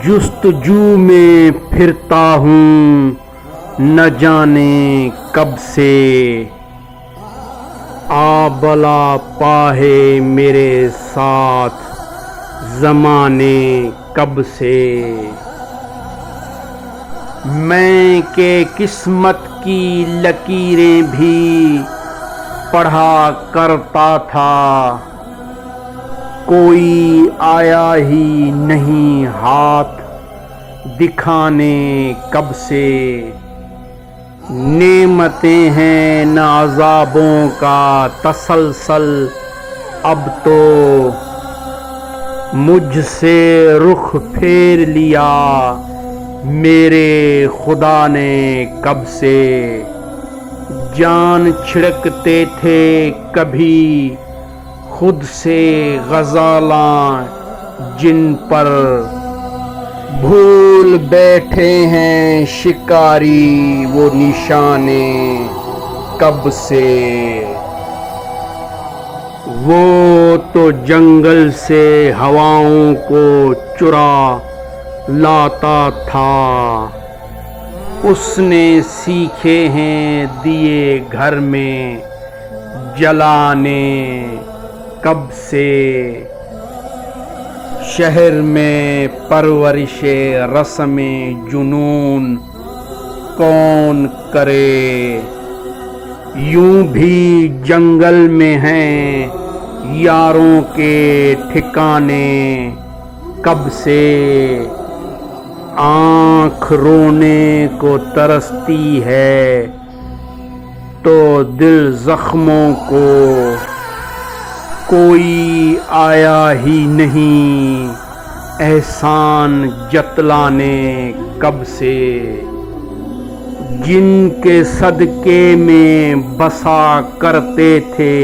جستجو میں پھرتا ہوں نہ جانے کب سے، آ بلا پاہے میرے ساتھ زمانے کب سے۔ میں کہ قسمت کی لکیریں بھی پڑھا کرتا تھا، کوئی آیا ہی نہیں ہاتھ دکھانے کب سے۔ نعمتیں ہیں نہ عذابوں کا تسلسل، اب تو مجھ سے رخ پھیر لیا میرے خدا نے کب سے۔ جان چھڑکتے تھے کبھی خود سے غزالاں جن پر، بھول بیٹھے ہیں شکاری وہ نشانے کب سے۔ وہ تو جنگل سے ہواؤں کو چرا لاتا تھا، اس نے سیکھے ہیں دیے گھر میں جلانے کب سے۔ شہر میں پرورش رسم جنون کون کرے، یوں بھی جنگل میں ہیں یاروں کے ٹھکانے کب سے۔ آنکھ رونے کو ترستی ہے تو دل زخموں کو کوئی آیا ہی نہیں احسان جتلانے کب سے۔ جن کے صدقے میں بسا کرتے تھے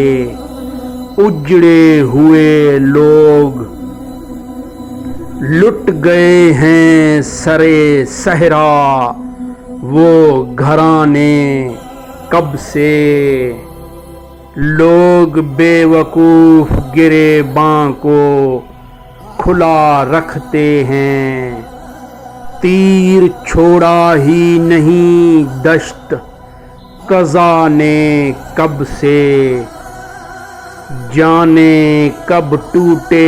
اجڑے ہوئے لوگ، لٹ گئے ہیں سرے صحرا وہ گھرانے کب سے۔ لوگ بے وقوف گریباں کو کھلا رکھتے ہیں، تیر چھوڑا ہی نہیں دشت قضا نے کب سے۔ جانے کب ٹوٹے